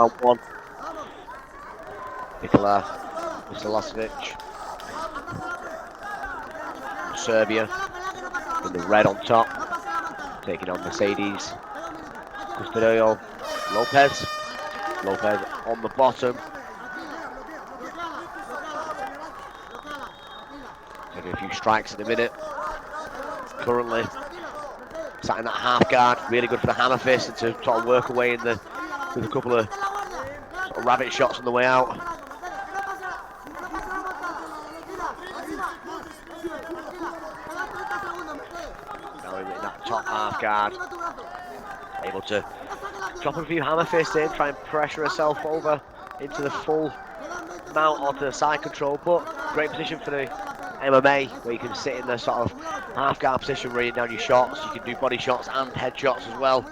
Round one. Nikolija Milosevic from Serbia in the red on top, taking on Mercedes. Custodio Lopez. Lopez on the bottom. Taking a few strikes in a minute. Currently sat in that half guard, really good for the hammer fist and to sort of work away in the with a couple of sort of rabbit shots on the way out. Now in that top half guard, able to drop a few hammer fists in, try and pressure herself over into the full mount onto the side control, but great position for the MMA where you can sit in the sort of half guard position, reading down your shots. You can do body shots and head shots as well.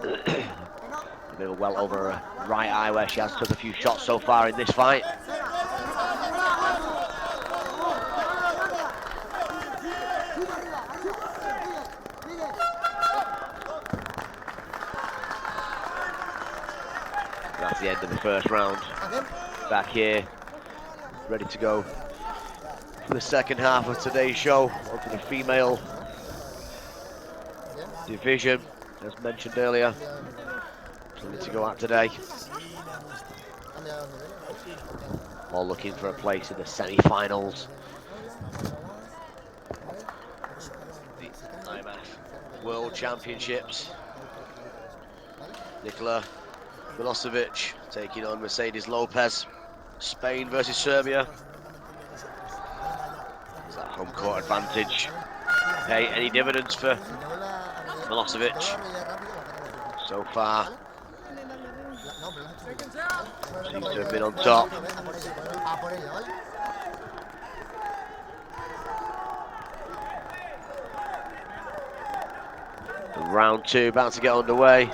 A bit of a well over her right eye where she has took a few shots so far in this fight. That's the end of the first round. Back here, ready to go for the second half of today's show. Onto the female division, as mentioned earlier. Plenty to go at today. All looking for a place in the semi-finals. The IMMAF World Championships. Nikolija Milosevic taking on Mercedes Lopez. Spain versus Serbia. Is that home court advantage pay any dividends for Milosevic? So far, seems to have been on top. Round two about to get underway.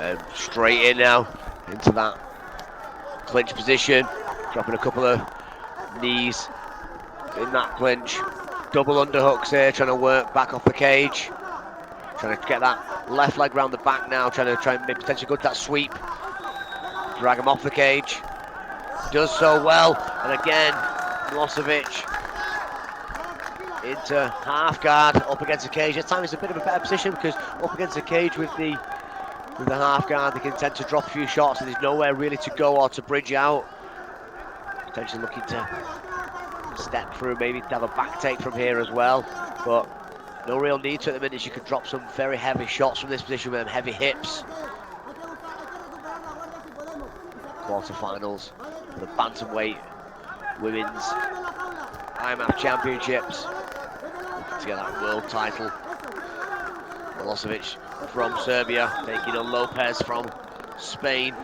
And straight in now into that clinch position, dropping a couple of knees in that clinch. Double underhooks here, trying to work back off the cage. Trying to get that left leg round the back now, trying and potentially go to that sweep. Drag him off the cage. Does so well, and again, Milosevic into half guard, up against the cage. This time it's a bit of a better position because up against the cage with the half guard, they can tend to drop a few shots and there's nowhere really to go or to bridge out. Potentially looking to step through, maybe to have a back take from here as well, but no real need to at the minute. You could drop some very heavy shots from this position with them heavy hips. Quarterfinals for the bantamweight women's IMMAF championships. Looking to get that world title. Milosevic from Serbia taking on Lopez from Spain.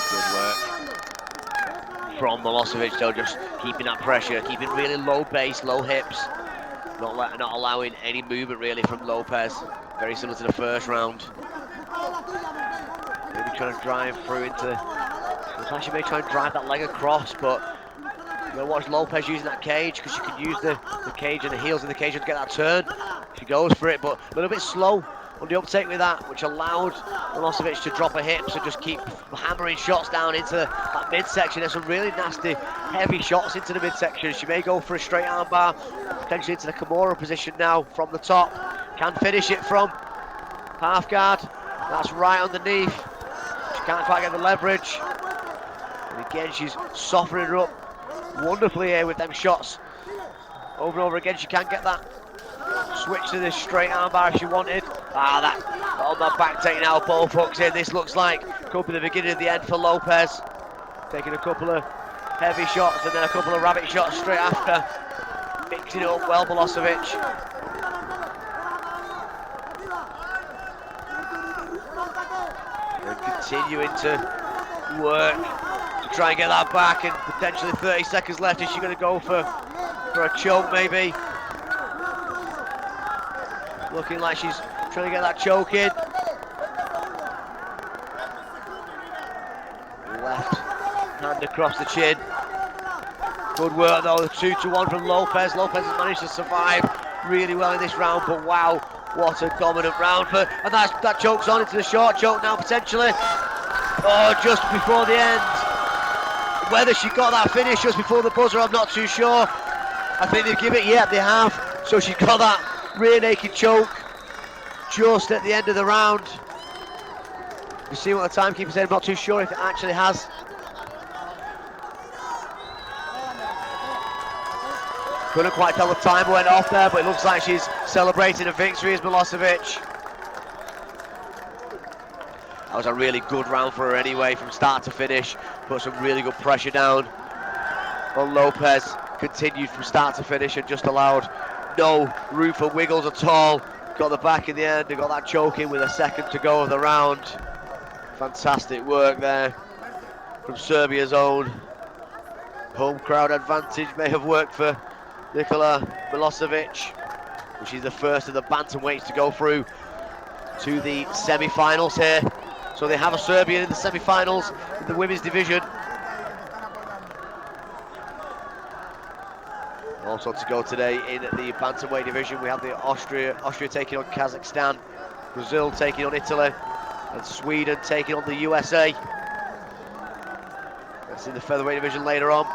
Good work from Milosevic though, just keeping that pressure, keeping really low base, low hips, not allowing any movement really from Lopez. Very similar to the first round. Maybe trying to drive through into. Looks like she may try and drive that leg across, but you'll watch Lopez using that cage because she can use the cage and the heels in the cage to get that turn. She goes for it, but a little bit slow on the uptake with that, which allowed Milosevic to drop her hips and just keep hammering shots down into that midsection. There's some really nasty, heavy shots into the midsection. She may go for a straight armbar, potentially into the Kimura position now from the top. Can finish it from half guard. That's right underneath. She can't quite get the leverage. And again, she's softening her up wonderfully here with them shots. Over and over again, she can get that switch to this straight armbar if she wanted. That on that back take now, both hooks in. This looks like could be the beginning of the end for Lopez. Taking a couple of heavy shots and then a couple of rabbit shots straight after. Mixing it up well, Milosevic. And continuing to work to try and get that back, and potentially 30 seconds left. Is she going to go for a choke maybe? Looking like she's trying to get that choke in. Left hand across the chin. Good work though, the 2-1 from Lopez. Lopez has managed to survive really well in this round, but wow, what a dominant round for, and that choke's on into the short choke now potentially. Oh, just before the end. Whether she got that finish just before the buzzer, I'm not too sure. I think they've given it, yeah, they have. So she got that rear naked choke just at the end of the round. You see what the timekeeper said, I'm not too sure if it actually has. Couldn't quite tell the time went off there, but it looks like she's celebrating a victory as Milosevic. That was a really good round for her anyway, from start to finish. Put some really good pressure down on Lopez. Continued from start to finish and just allowed no room for wiggles at all. Got the back in the end and got that choke in with a second to go of the round. Fantastic work there from Serbia's own. Home crowd advantage may have worked for Nikolija Milosevic, which is the first of the bantamweights to go through to the semi-finals here. So they have a Serbian in the semi-finals in the women's division. Also to go today in the bantamweight division, we have the Austria taking on Kazakhstan, Brazil taking on Italy, and Sweden taking on the USA. That's in the featherweight division later on.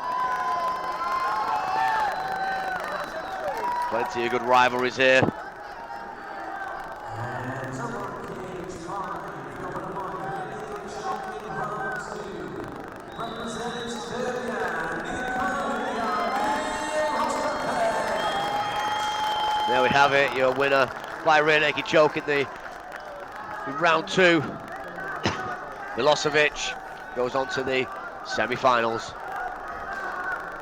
Plenty of good rivalries here. There we have it, your winner by rear naked choke in round 2. Milosevic goes on to the semi-finals.